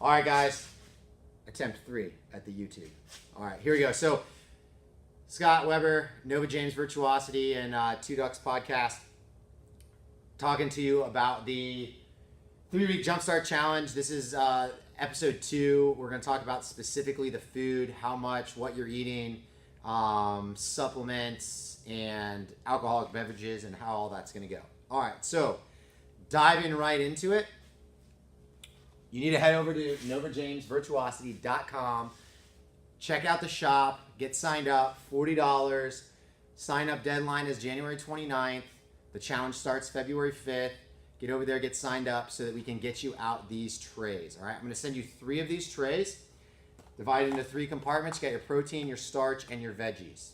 All right, guys. Attempt 3 at the YouTube. All right, here we go. So, Scott Weber, Nova James Virtuosity, and Two Ducks podcast, talking to you about the 3-week Jumpstart Challenge. This is episode 2. We're going to talk about specifically the food, how much, what you're eating, supplements, and alcoholic beverages, and how all that's going to go. All right, so diving right into it. You need to head over to novajamesvirtuosity.com. Check out the shop. Get signed up. $40. Sign up deadline is January 29th. The challenge starts February 5th. Get over there, get signed up so that we can get you out these trays. All right, I'm going to send you 3 of these trays. Divided into 3 compartments. You got your protein, your starch, and your veggies.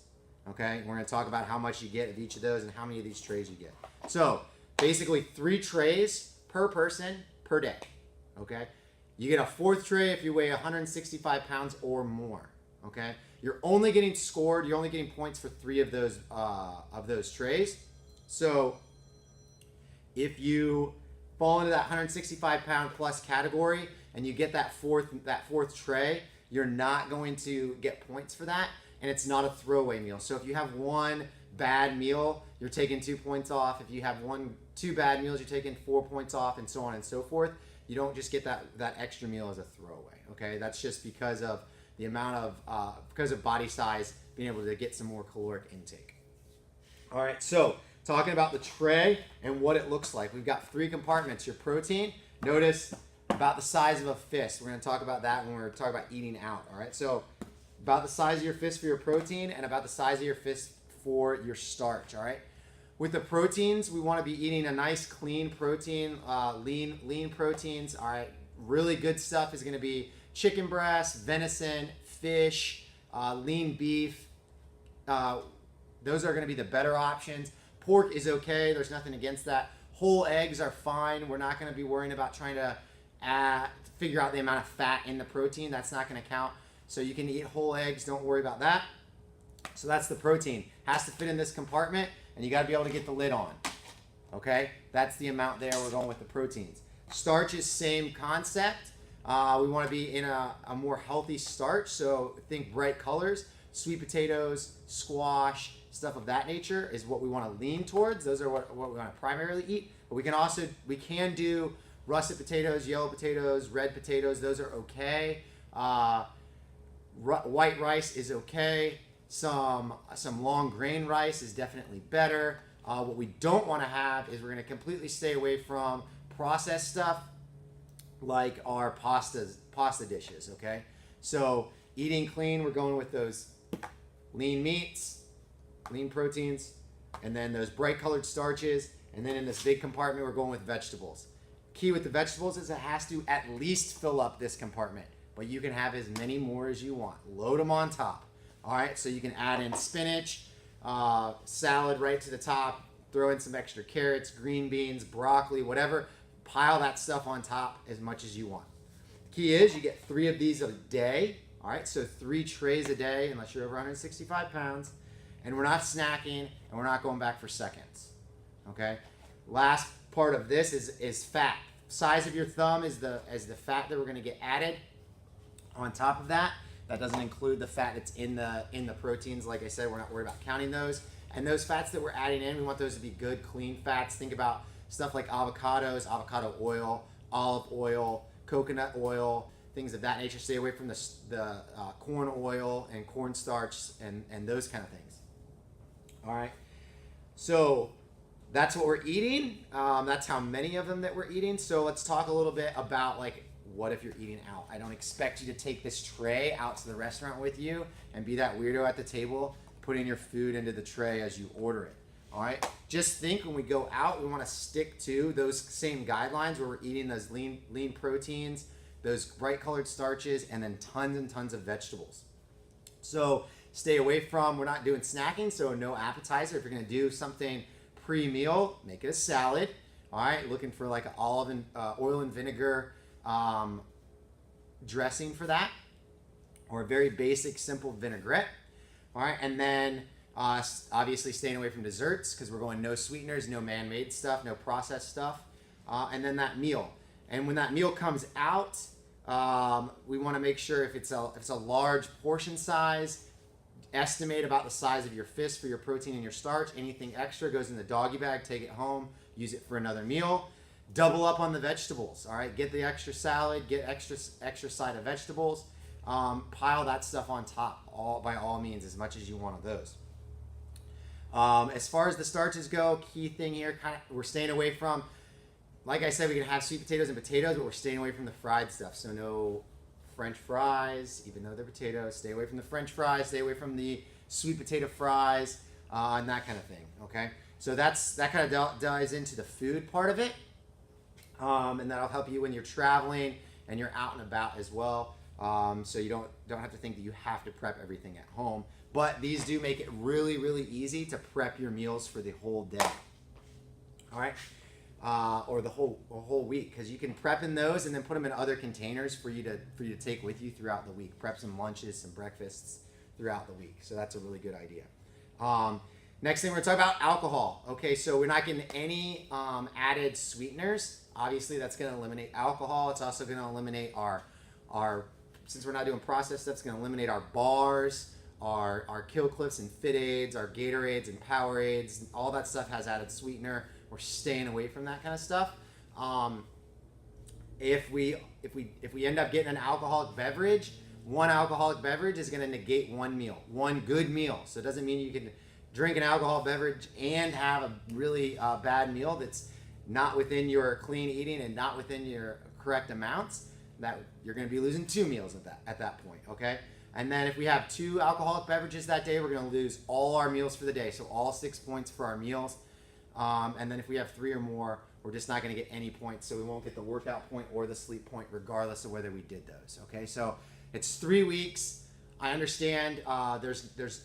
Okay, we're going to talk about how much you get of each of those and how many of these trays you get. So, basically 3 trays per person per day. Okay, you get a 4th tray if you weigh 165 pounds or more. Okay, you're only getting scored. You're only getting points for 3 of those trays. So if you fall into that 165 pound plus category and you get that fourth tray, you're not going to get points for that, and it's not a throwaway meal. So if you have one bad meal, you're taking 2 points off. If you have 2 bad meals, you're taking 4 points off, and so on and so forth. You don't just get that extra meal as a throwaway, okay? That's just because of the amount of, because of body size, being able to get some more caloric intake. All right, so talking about the tray and what it looks like. We've got 3 compartments. Your protein, notice about the size of a fist. We're gonna talk about that when we're talking about eating out, all right? So about the size of your fist for your protein and about the size of your fist for your starch, all right? With the proteins, we want to be eating a nice clean protein, lean proteins. All right, really good stuff is going to be chicken breast, venison, fish, lean beef. Those are going to be the better options. Pork is okay. There's nothing against that. Whole eggs are fine. We're not going to be worrying about trying to figure out the amount of fat in the protein. That's not going to count. So you can eat whole eggs. Don't worry about that. So that's the protein. Has to fit in this compartment. And you got to be able to get the lid on. Okay? That's the amount there. We're going with the proteins. Starch is same concept. We want to be in a more healthy starch. So think bright colors. Sweet potatoes, squash, stuff of that nature is what we want to lean towards. Those are what we want to primarily eat. But we can do russet potatoes, yellow potatoes, red potatoes. Those are okay. White rice is okay. Some long grain rice is definitely better. What we don't want to have is we're going to completely stay away from processed stuff like our pasta dishes, okay? So eating clean, we're going with those lean meats, lean proteins, and then those bright colored starches. And then in this big compartment, we're going with vegetables. Key with the vegetables is it has to at least fill up this compartment, but you can have as many more as you want. Load them on top. All right, so you can add in spinach, salad right to the top, throw in some extra carrots, green beans, broccoli, whatever. Pile that stuff on top as much as you want. Key is you get 3 of these a day. All right, so 3 trays a day unless you're over 165 pounds. And we're not snacking, and we're not going back for seconds. Okay? Last part of this is fat. Size of your thumb is the fat that we're going to get added on top of that. That doesn't include the fat that's in the proteins. Like I said, we're not worried about counting those. And those fats that we're adding in, we want those to be good, clean fats. Think about stuff like avocados, avocado oil, olive oil, coconut oil, things of that nature. Stay away from the corn oil and cornstarch and those kind of things. All right. So that's what we're eating. That's how many of them that we're eating. So let's talk a little bit about what if you're eating out? I don't expect you to take this tray out to the restaurant with you and be that weirdo at the table putting your food into the tray as you order it. All right? Just think when we go out, we want to stick to those same guidelines where we're eating those lean proteins, those bright colored starches, and then tons and tons of vegetables. So stay away from, we're not doing snacking, so no appetizer. If you're going to do something pre-meal, make it a salad. All right? Looking for like an olive and oil and vinegar dressing for that, or a very basic simple vinaigrette. All right, and then obviously staying away from desserts because we're going no sweeteners, no man-made stuff, no processed stuff, and then that meal. And when that meal comes out, We want to make sure if it's a large portion size, estimate about the size of your fist for your protein and your starch. Anything extra goes in the doggy bag. Take it home. Use it for another meal. Double up on the vegetables. All right, get the extra salad. Get extra side of vegetables. Pile that stuff on top. By all means, as much as you want of those. As far as the starches go, key thing here, we're staying away from. Like I said, we can have sweet potatoes and potatoes, but we're staying away from the fried stuff. So no French fries, even though they're potatoes. Stay away from the French fries. Stay away from the sweet potato fries, and that kind of thing. Okay, so that kind of dives into the food part of it, and that'll help you when you're traveling and you're out and about as well. So you don't have to think that you have to prep everything at home. But these do make it really, really easy to prep your meals for the whole day. All right. Or the whole week, because you can prep in those and then put them in other containers for you to take with you throughout the week. Prep some lunches, some breakfasts throughout the week. So that's a really good idea. Next thing we're going to talk about, alcohol. Okay, so we're not getting any added sweeteners. Obviously, that's going to eliminate alcohol. It's also going to eliminate our since we're not doing processed stuff, it's going to eliminate our bars, our Kill Cliffs and Fit Aids, our Gatorades and Powerades. All that stuff has added sweetener. We're staying away from that kind of stuff. If we end up getting an alcoholic beverage, one alcoholic beverage is going to negate one meal, one good meal. So it doesn't mean you can drink an alcoholic beverage and have a really bad meal that's not within your clean eating and not within your correct amounts. That you're going to be losing 2 meals at that point. Okay. And then if we have 2 alcoholic beverages that day, we're going to lose all our meals for the day. So all 6 points for our meals. And then if we have 3 or more, we're just not going to get any points. So we won't get the workout point or the sleep point, regardless of whether we did those. Okay, so it's 3 weeks. I understand there's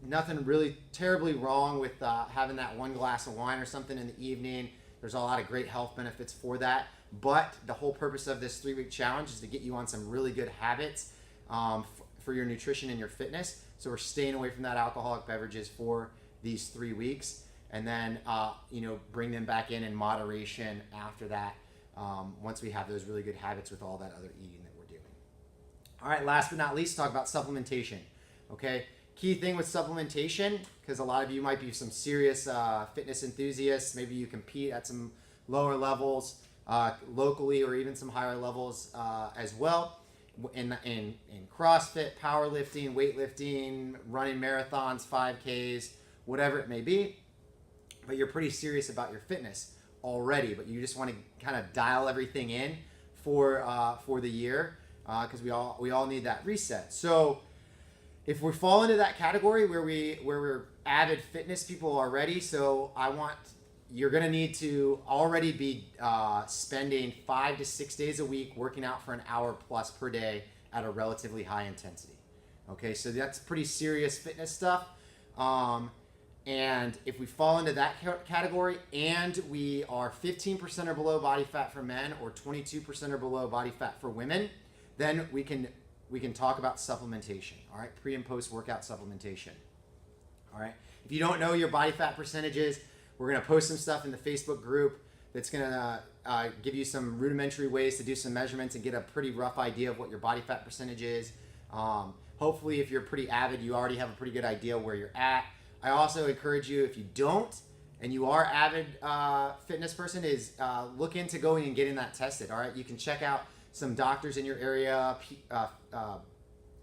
nothing really terribly wrong with having that 1 glass of wine or something in the evening. There's a lot of great health benefits for that. But the whole purpose of this 3-week challenge is to get you on some really good habits for your nutrition and your fitness. So we're staying away from that alcoholic beverages for these 3 weeks. And then, bring them back in moderation after that, once we have those really good habits with all that other eating that we're doing. All right, last but not least, talk about supplementation. Okay, key thing with supplementation, because a lot of you might be some serious fitness enthusiasts. Maybe you compete at some lower levels locally or even some higher levels as well. In CrossFit, powerlifting, weightlifting, running marathons, 5Ks, whatever it may be. But you're pretty serious about your fitness already, but you just want to kind of dial everything in for the year, because we all need that reset. So if we fall into that category where we're avid fitness people already, so you're going to need to already be spending 5 to 6 days a week working out for an hour plus per day at a relatively high intensity. Okay, so that's pretty serious fitness stuff. And if we fall into that category and we are 15% or below body fat for men or 22% or below body fat for women, then we can talk about supplementation. All right, pre and post workout supplementation. All right, if you don't know your body fat percentages, we're going to post some stuff in the Facebook group that's going to give you some rudimentary ways to do some measurements and get a pretty rough idea of what your body fat percentage is. Hopefully, if you're pretty avid, you already have a pretty good idea where you're at. I also encourage you, if you don't, and you are avid fitness person, is look into going and getting that tested. All right, you can check out some doctors in your area,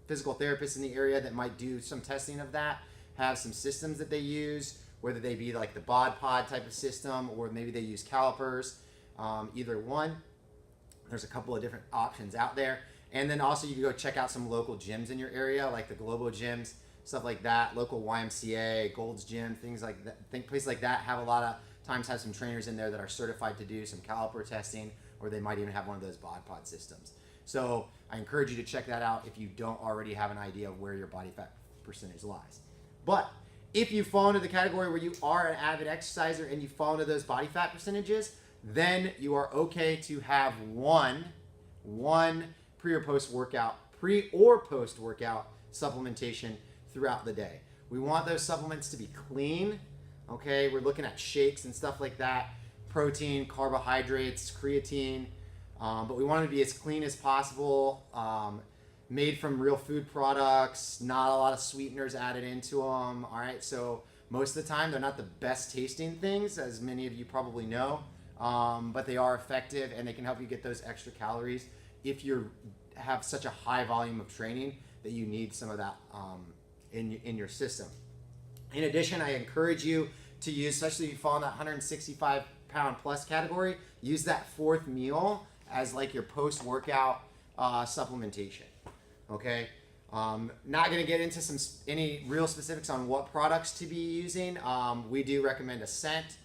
physical therapists in the area that might do some testing of that, have some systems that they use, whether they be like the bod pod type of system or maybe they use calipers, either one. There's a couple of different options out there. And then also you can go check out some local gyms in your area, like the Globo gyms, stuff like that, local YMCA, Gold's Gym, things like that. Places like that have a lot of times have some trainers in there that are certified to do some caliper testing, or they might even have one of those bod pod systems. So I encourage you to check that out if you don't already have an idea of where your body fat percentage lies. But if you fall into the category where you are an avid exerciser and you fall into those body fat percentages, then you are okay to have one pre or post workout, pre or post workout supplementation throughout the day. We want those supplements to be clean. Okay, we're looking at shakes and stuff like that, protein, carbohydrates, creatine, But we want them to be as clean as possible, made from real food products, not a lot of sweeteners added into them. All right, so most of the time they're not the best tasting things, as many of you probably know, but they are effective and they can help you get those extra calories if you have such a high volume of training that you need some of that in your system. In addition, I encourage you to use, especially if you fall in that 165 pound plus category, use that fourth meal as like your post-workout supplementation. Okay, not going to get into any real specifics on what products to be using. We do recommend Ascent.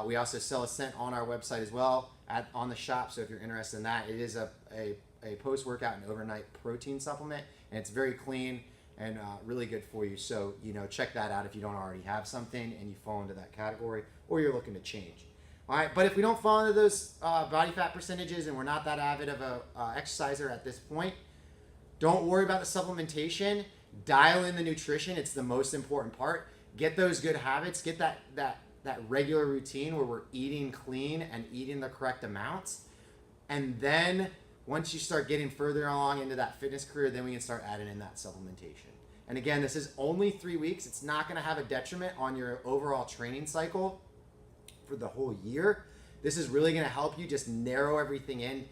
We also sell Ascent on our website as well on the shop. So if you're interested in that, it is a post-workout and overnight protein supplement, and it's very clean and really good for you. So check that out if you don't already have something and you fall into that category, or you're looking to change. All right, but if we don't fall into those body fat percentages and we're not that avid of a exerciser at this point, don't worry about the supplementation. Dial in the nutrition. It's the most important part. Get those good habits. Get that regular routine where we're eating clean and eating the correct amounts. And then once you start getting further along into that fitness career, then we can start adding in that supplementation. And again, this is only 3 weeks. It's not going to have a detriment on your overall training cycle for the whole year. This is really going to help you just narrow everything in